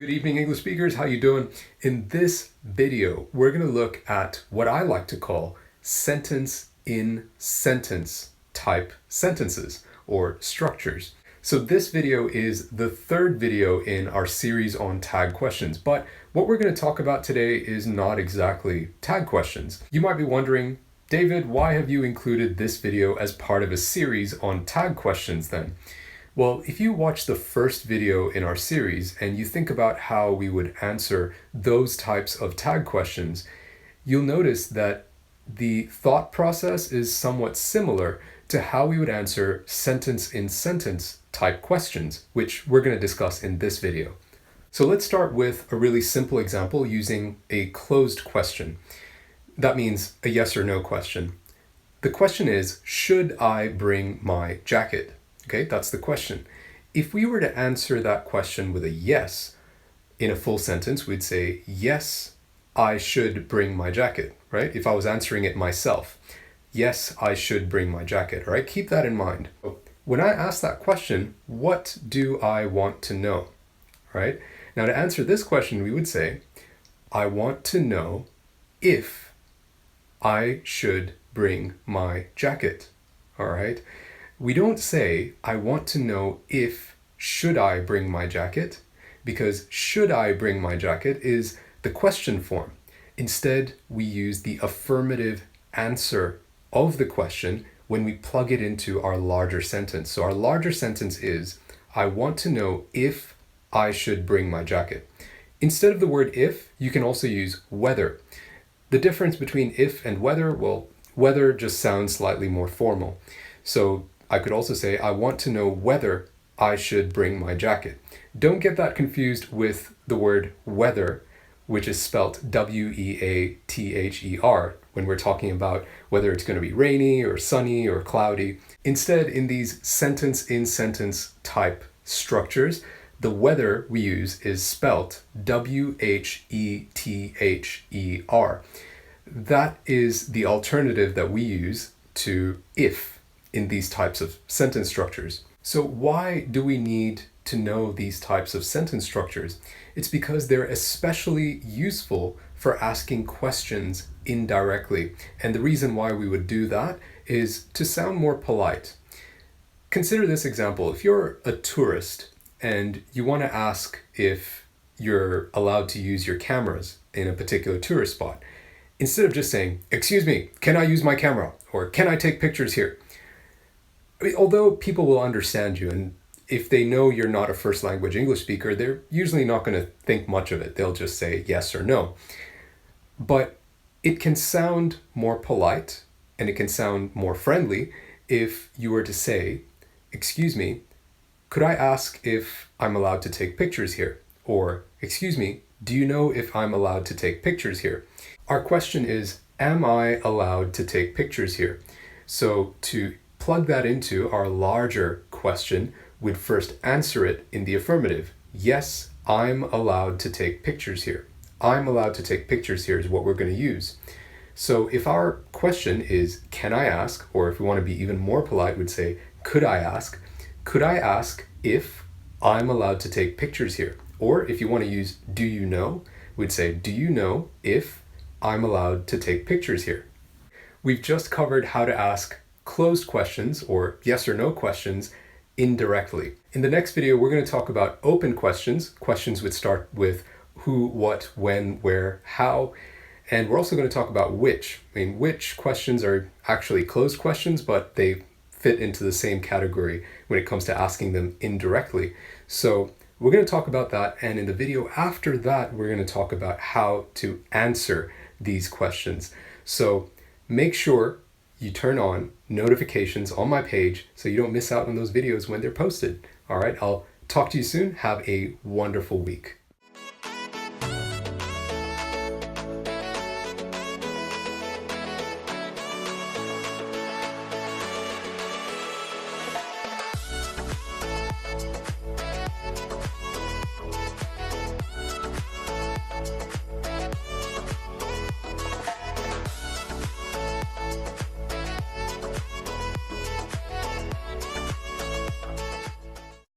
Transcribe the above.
Good evening, English speakers. How you doing? In this video, we're going to look at what I like to call sentence-in-sentence type sentences or structures. So this video is the third video in our series on tag questions, but what we're going to talk about today is not exactly tag questions. You might be wondering, David, why have you included this video as part of a series on tag questions then? Well, if you watch the first video in our series and you think about how we would answer those types of tag questions, you'll notice that the thought process is somewhat similar to how we would answer sentence-in-sentence type questions, which we're going to discuss in this video. So let's start with a really simple example using a closed question. That means a yes or no question. The question is, should I bring my jacket? Okay, that's the question. If we were to answer that question with a yes, in a full sentence, we'd say, yes, I should bring my jacket, right? If I was answering it myself, yes, I should bring my jacket, all right? Keep that in mind. When I ask that question, what do I want to know, right? Now to answer this question, we would say, I want to know if I should bring my jacket, all right? We don't say, I want to know if should I bring my jacket, because should I bring my jacket is the question form. Instead, we use the affirmative answer of the question when we plug it into our larger sentence. So our larger sentence is, I want to know if I should bring my jacket. Instead of the word if, you can also use whether. The difference between if and whether, well, whether just sounds slightly more formal. So I could also say, I want to know whether I should bring my jacket. Don't get that confused with the word weather, which is spelt W-E-A-T-H-E-R, when we're talking about whether it's going to be rainy or sunny or cloudy. Instead, in these sentence-in-sentence type structures, the weather we use is spelt W-H-E-T-H-E-R. That is the alternative that we use to if in these types of sentence structures. So why do we need to know these types of sentence structures? It's because they're especially useful for asking questions indirectly. And the reason why we would do that is to sound more polite. Consider this example. If you're a tourist and you want to ask if you're allowed to use your cameras in a particular tourist spot, instead of just saying, excuse me, can I use my camera? Or can I take pictures here? I mean, although people will understand you, and if they know you're not a first language English speaker, they're usually not going to think much of it. They'll just say yes or no. But it can sound more polite and it can sound more friendly if you were to say, excuse me, could I ask if I'm allowed to take pictures here? Or, excuse me, do you know if I'm allowed to take pictures here? Our question is, am I allowed to take pictures here? So to plug that into our larger question, we'd first answer it in the affirmative. Yes, I'm allowed to take pictures here. I'm allowed to take pictures here is what we're going to use. So if our question is, can I ask? Or if we want to be even more polite, we'd say, could I ask? Could I ask if I'm allowed to take pictures here? Or if you want to use, do you know? We'd say, do you know if I'm allowed to take pictures here? We've just covered how to ask closed questions or yes or no questions indirectly. In the next video, we're going to talk about open questions. Questions would start with who, what, when, where, how. And we're also going to talk about which. I mean, which questions are actually closed questions, but they fit into the same category when it comes to asking them indirectly. So we're going to talk about that. And in the video after that, we're going to talk about how to answer these questions. So make sure you turn on notifications on my page so you don't miss out on those videos when they're posted. All right, I'll talk to you soon. Have a wonderful week.